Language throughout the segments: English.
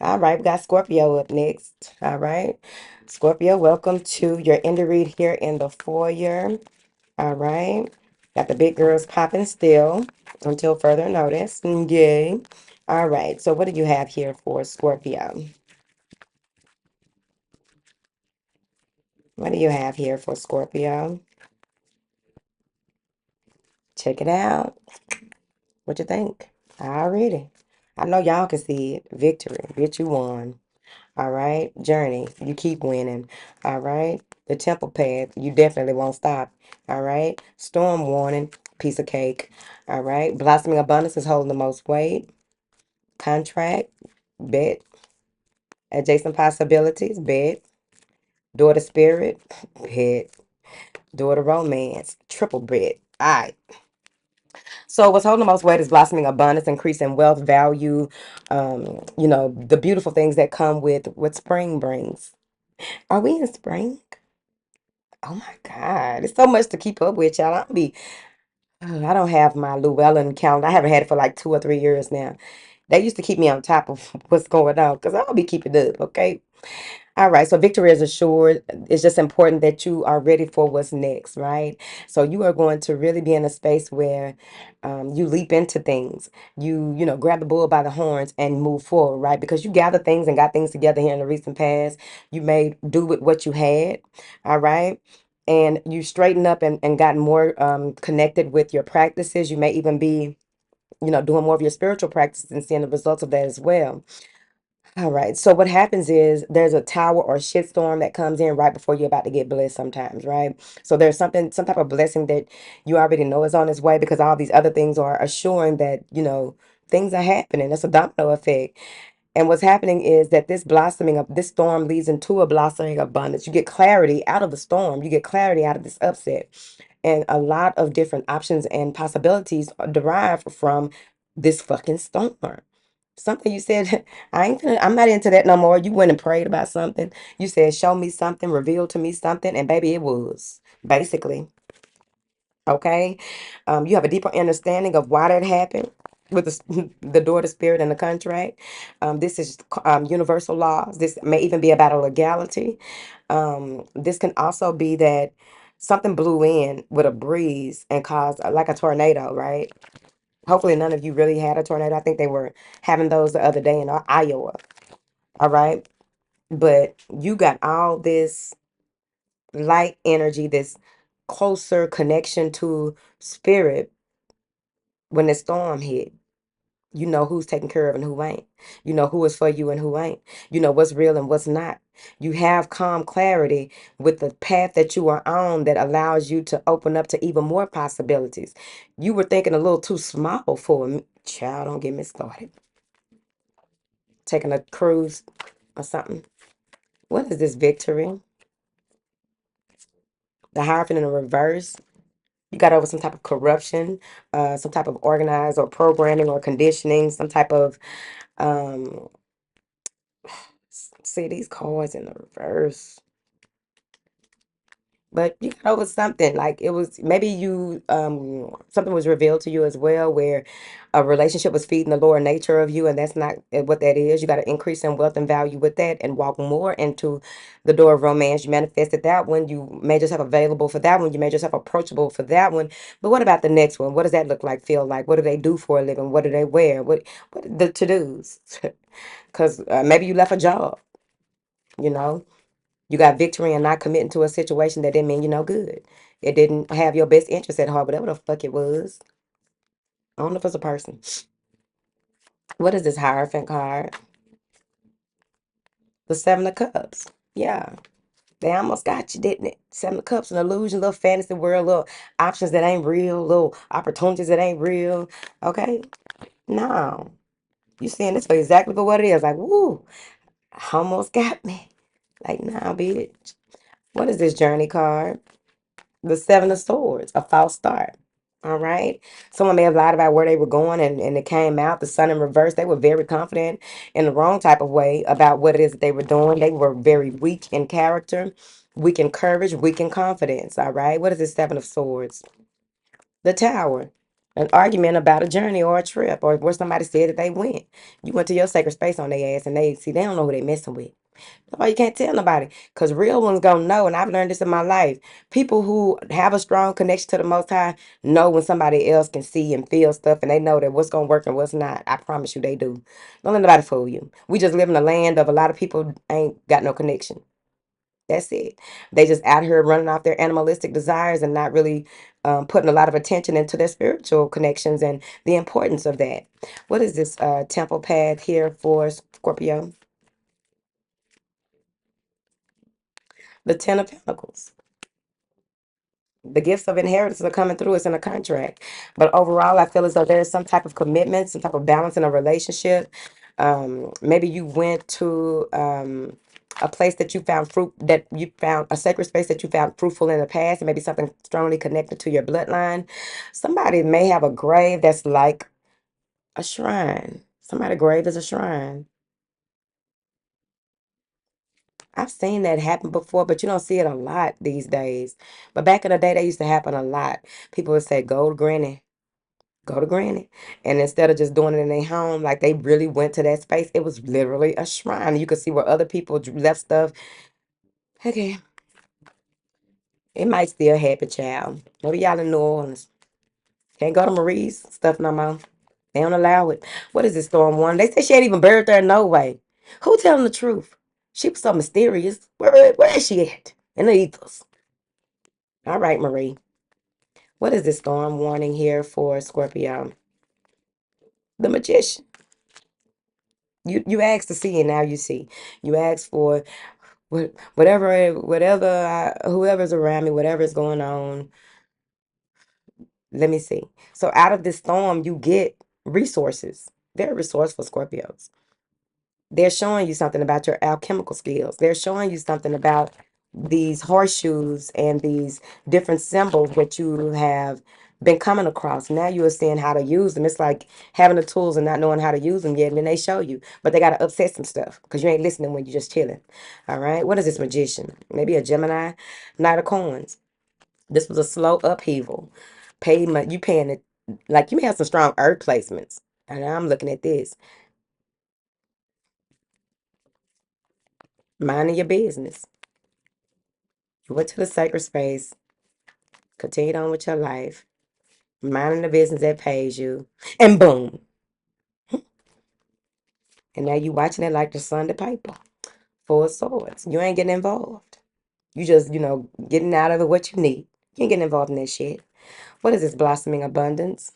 All right, we got Scorpio up next. All right. Scorpio, welcome to your end read here in the foyer. All right. Got the big girls popping still until further notice. Yay. All right. So what do you have here for Scorpio? What do you have here for Scorpio? Check it out. What you think? Already. I know y'all can see it. Victory. Bitch, you won. All right. Journey. You keep winning. All right. The temple path. You definitely won't stop. All right. Storm warning. Piece of cake. All right. Blossoming abundance is holding the most weight. Contract. Bet. Adjacent possibilities. Bet. Door to spirit. Bet. Door to romance. Triple bet. All right. So what's holding the most weight is blossoming abundance, increasing wealth, value, the beautiful things that come with what spring brings. Are we in spring? Oh my God. It's so much to keep up with, y'all. I don't have my Llewellyn calendar. I haven't had it for like 2 or 3 years now. They used to keep me on top of what's going on because I'll be keeping up, okay? All right, so victory is assured. It's just important that you are ready for what's next, right? So you are going to really be in a space where you leap into things. You grab the bull by the horns and move forward, right? Because you gather things and got things together here in the recent past. You made do with what you had, all right? And you straightened up and gotten more connected with your practices. You may even be, doing more of your spiritual practices and seeing the results of that as well. All right. So what happens is there's a tower or shitstorm that comes in right before you're about to get blessed sometimes, right? So there's some type of blessing that you already know is on its way because all these other things are assuring that, things are happening. It's a domino effect. And what's happening is that this blossoming of this storm leads into a blossoming abundance. You get clarity out of the storm. You get clarity out of this upset. And a lot of different options and possibilities are derived from this fucking storm. Something you said, I'm not into that no more. You went and prayed about something. You said, show me something, reveal to me something, and baby, it was basically okay. You have a deeper understanding of why that happened with the door to spirit and the contract. This is universal laws. This may even be about a legality. This can also be that something blew in with a breeze and caused like a tornado, right? Hopefully, none of you really had a tornado. I think they were having those the other day in Iowa. All right. But you got all this light energy, this closer connection to spirit when the storm hit. You know who's taken care of and who ain't. You know who is for you and who ain't. You know what's real and what's not. You have calm clarity with the path that you are on that allows you to open up to even more possibilities. You were thinking a little too small for me. Child, don't get me started. Taking a cruise or something. What is this victory? The Hierophant in the reverse. You got over some type of corruption, some type of organized or programming or conditioning, some type of um see these cards in the reverse. But you got over something like it was maybe you something was revealed to you as well where a relationship was feeding the lower nature of you and that's not what that is. You got to increase in wealth and value with that and walk more into the door of romance. You manifested that one. You made yourself available for that one. You made yourself approachable for that one. But what about the next one? What does that look like, feel like? What do they do for a living? What do they wear? What are the to-dos? Because maybe you left a job, you know? You got victory and not committing to a situation that didn't mean you no good. It didn't have your best interest at heart, whatever the fuck it was. I don't know if it's a person. What is this Hierophant card? The Seven of Cups. Yeah. They almost got you, didn't it? Seven of Cups, an illusion, little fantasy world, little options that ain't real, little opportunities that ain't real. Okay? No. You seeing this for exactly for what it is. Like, woo, almost got me. Like, nah, bitch. What is this journey card? The Seven of Swords, a false start. All right. Someone may have lied about where they were going and it came out, the sun in reverse. They were very confident in the wrong type of way about what it is that they were doing. They were very weak in character, weak in courage, weak in confidence. All right. What is the Seven of Swords? The Tower. An argument about a journey or a trip or where somebody said that they went. You went to your sacred space on their ass and they don't know who they messing with. That's why you can't tell nobody. Because real ones gonna know, and I've learned this in my life. People who have a strong connection to the Most High know when somebody else can see and feel stuff, and they know that what's gonna work and what's not. I promise you they do. Don't let nobody fool you. We just live in a land of a lot of people ain't got no connection. That's it. They just out here running off their animalistic desires and not really putting a lot of attention into their spiritual connections and the importance of that. What is this temple path here for Scorpio? The Ten of Pentacles. The gifts of inheritance are coming through. It's in a contract. But overall, I feel as though there's some type of commitment, some type of balance in a relationship. Maybe you went to a place that you found fruit, that you found a sacred space that you found fruitful in the past, and maybe something strongly connected to your bloodline. Somebody may have a grave that's like a shrine. Somebody's grave is a shrine. I've seen that happen before, but you don't see it a lot these days. But back in the day, that used to happen a lot. People would say, go to Granny, go to Granny. And instead of just doing it in their home, like they really went to that space, it was literally a shrine. You could see where other people left stuff. Okay, it might still happen, child. Maybe y'all in New Orleans. Can't go to Marie's stuff no more. They don't allow it. What is this storm one? They say she ain't even buried there no way. Who telling the truth? She was so mysterious. Where is she at? In the ethers. All right, Marie. What is this storm warning here for Scorpio? The Magician. You asked to see and now you see. You asked for whoever's around me, whatever's going on. Let me see. So out of this storm, you get resources. Very resourceful Scorpios. They're showing you something about your alchemical skills. They're showing you something about these horseshoes and these different symbols that you have been coming across. Now you are seeing how to use them. It's like having the tools and not knowing how to use them yet. And then they show you, but they got to upset some stuff because you ain't listening when you're just chilling. All right. What is this magician? Maybe a Gemini, Knight of Coins. This was a slow upheaval. You paying it like you may have some strong earth placements. And I'm looking at this. Minding your business. You went to the sacred space, continued on with your life, minding the business that pays you, and boom. And now you watching it like the Sunday paper. Four of Swords. You ain't getting involved. You just, getting out of it what you need. You ain't getting involved in that shit. What is this blossoming abundance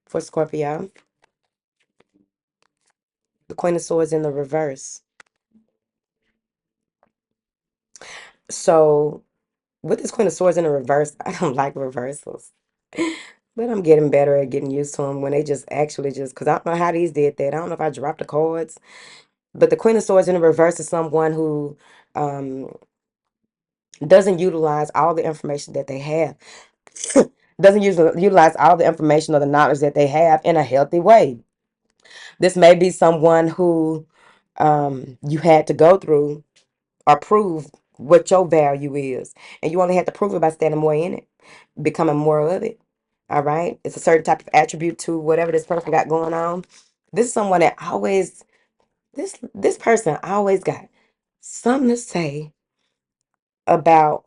for Scorpio? The Queen of Swords in the reverse. So with this Queen of Swords in the reverse, I don't like reversals. But I'm getting better at getting used to them when they just actually just, because I don't know how these did that. I don't know if I dropped the cards. But the Queen of Swords in the reverse is someone who um, doesn't utilize all the information that they have. Doesn't utilize all the information or the knowledge that they have in a healthy way. This may be someone who you had to go through or prove what your value is. And you only had to prove it by standing more in it, becoming more of it. All right. It's a certain type of attribute to whatever this person got going on. This is someone that always, this person always got something to say about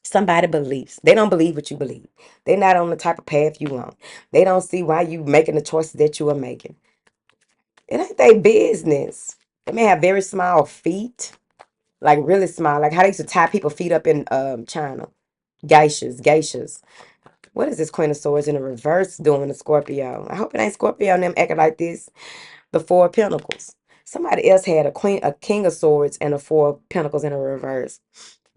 somebody beliefs. They don't believe what you believe. They're not on the type of path you want. They don't see why you making the choices that you are making. It ain't their business. They may have very small feet, like really small, like how they used to tie people feet up in China. Geishas. What is this Queen of Swords in the reverse doing to Scorpio? I hope it ain't Scorpio and them acting like this. The Four of Pentacles. Somebody else had a King of Swords and a Four of Pentacles in a reverse.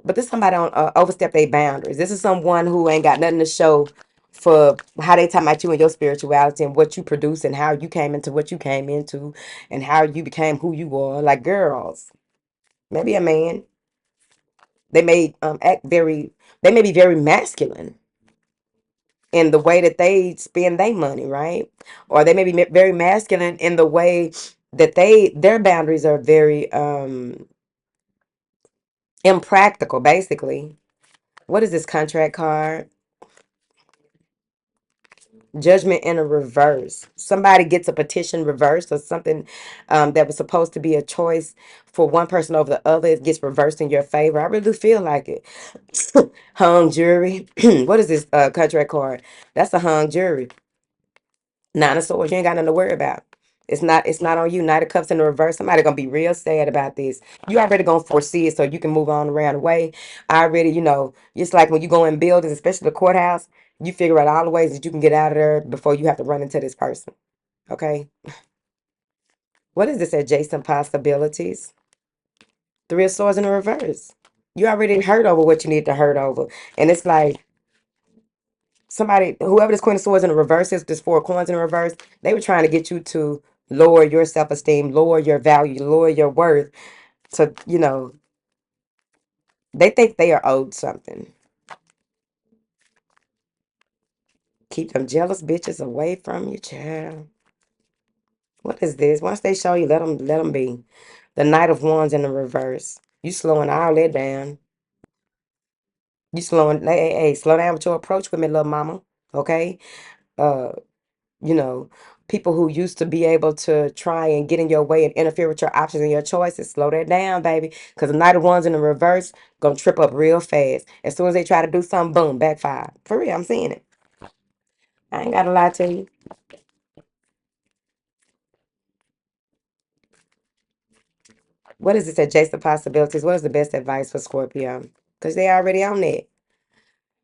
But this somebody don't overstep their boundaries. This is someone who ain't got nothing to show for how they talking about you and your spirituality and what you produce and how you came into what you came into and how you became who you are. Like girls, maybe a man. They may they may be very masculine in the way that they spend their money, right? Or they may be very masculine in the way that their boundaries are very impractical, basically. What is this contract card? Judgment in a reverse. Somebody gets a petition reversed or something that was supposed to be a choice for one person over the other. It gets reversed in your favor. I really do feel like it. Hung jury. What is this contract card? That's a hung jury. Nine of swords. You ain't got nothing to worry about. It's not on you. Knight of cups in the reverse. Somebody gonna be real sad about this. You already gonna foresee it so you can move on around the way. I already, it's like when you go in buildings, especially the courthouse, you figure out all the ways that you can get out of there before you have to run into this person. Okay. What is this adjacent possibilities? Three of swords in the reverse. You already hurt over what you need to hurt over. And it's like somebody, whoever this Queen of Swords in the reverse is, this Four of Coins in the reverse, they were trying to get you to lower your self-esteem, lower your value, lower your worth. So, they think they are owed something. Keep them jealous bitches away from you, child. What is this? Once they show you, let them be. The Knight of Wands in the reverse. You slowing all that down. You slowing, hey, slow down with your approach with me, little mama. Okay? Uh, you know, people who used to be able to try and get in your way and interfere with your options and your choices, slow that down, baby. Because the Knight of Wands in the reverse gonna trip up real fast. As soon as they try to do something, boom, backfire. For real, I'm seeing it. I ain't gotta lie to you. What is this adjacent possibilities? What is the best advice for Scorpio? Because they already on that.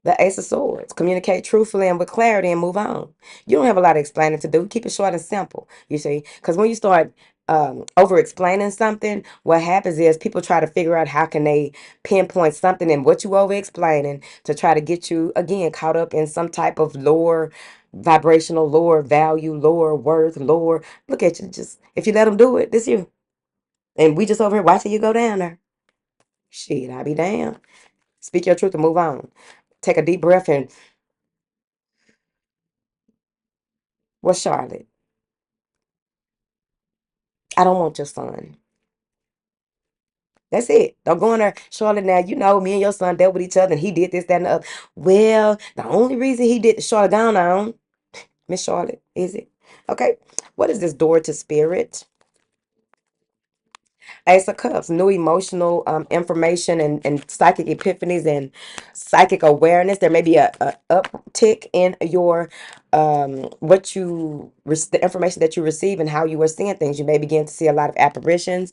The Ace of Swords. Communicate truthfully and with clarity and move on. You don't have a lot of explaining to do. Keep it short and simple, you see. Because when you start over explaining something, what happens is people try to figure out how can they pinpoint something in what you over explaining to try to get you, again, caught up in some type of lower vibrational, lower value, lower worth, lower. Look at you. Just, if you let them do it, this you. And we just over here watching you go down there. Shit, I be damn. Speak your truth and move on. Take a deep breath and what's Charlotte? I don't want your son. That's it. Don't go in there, Charlotte. Now you know me and your son dealt with each other, and he did this, that, and the other. Well, the only reason he did Charlotte down on Miss Charlotte, is it? Okay. What is this door to spirit? Ace of Cups, new emotional information and psychic epiphanies and psychic awareness. There may be a uptick in your the information that you receive and how you are seeing things. You may begin to see a lot of apparitions.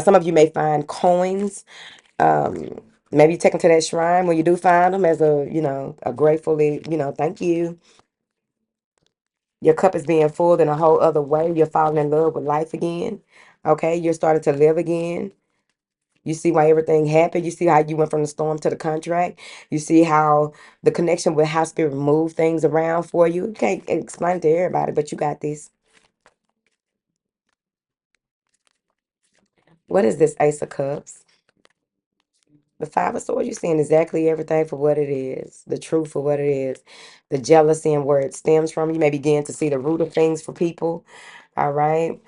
Some of you may find coins. Um, Maybe you take them to that shrine when you do find them as a gratefully, thank you. Your cup is being full in a whole other way. You're falling in love with life again. Okay, you're starting to live again. You see why everything happened. You see how you went from the storm to the contract. You see how the connection with how spirit moved things around for you. You can't explain it to everybody, but you got this. What is this Ace of Cups? The Five of Swords, you're seeing exactly everything for what it is, the truth for what it is, the jealousy and where it stems from. You may begin to see the root of things for people. All right.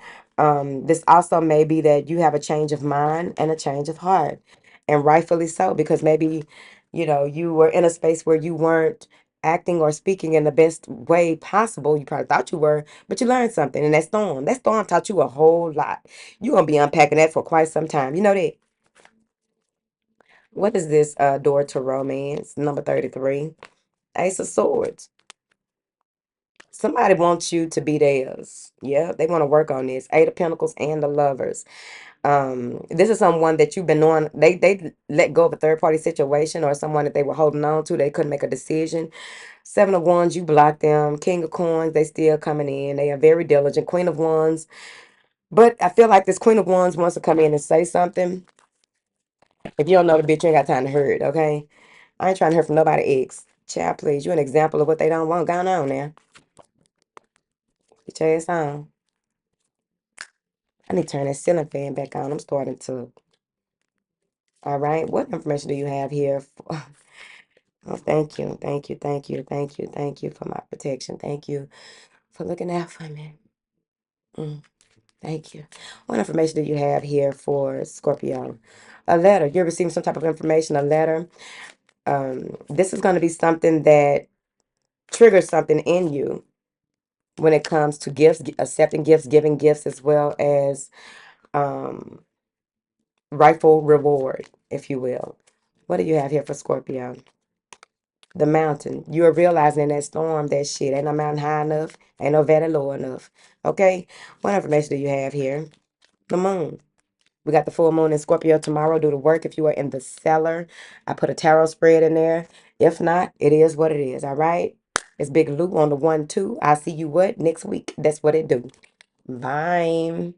This also may be that you have a change of mind and a change of heart, and rightfully so, because maybe, you were in a space where you weren't acting or speaking in the best way possible. You probably thought you were, but you learned something, and that storm taught you a whole lot. You're gonna be unpacking that for quite some time. You know that. What is this door to romance? Number 33. Ace of Swords. Somebody wants you to be theirs. Yeah, they want to work on this. Eight of Pentacles and the Lovers. This is someone that you've been on. They let go of a third party situation or someone that they were holding on to. They couldn't make a decision. Seven of Wands, you blocked them. King of Coins, they still coming in. They are very diligent. Queen of Wands. But I feel like this Queen of Wands wants to come in and say something. If you don't know the bitch, you ain't got time to hear it, okay? I ain't trying to hear from nobody ex. Child, please. You an example of what they don't want going on now. Get your ass on. I need to turn that ceiling fan back on. I'm starting to. All right. What information do you have here? Oh, thank you. Thank you. Thank you. Thank you. Thank you for my protection. Thank you for looking out for me. Mm, thank you. What information do you have here for Scorpio? A letter. You're receiving some type of information, a letter. This is going to be something that triggers something in you. when it comes to gifts, accepting gifts, giving gifts, as well as um, rightful reward, if you will. What do you have here for Scorpio? The mountain. You are realizing in that storm that shit ain't no mountain high enough, ain't no valley low enough. Okay? What information do you have here? The moon. We got the full moon in Scorpio tomorrow. Do the work if you are in the cellar. I put a tarot spread in there. If not, it is what it is. All right? It's Big Lou on the 1-2. I'll see you what? Next week. That's what it do. Bye.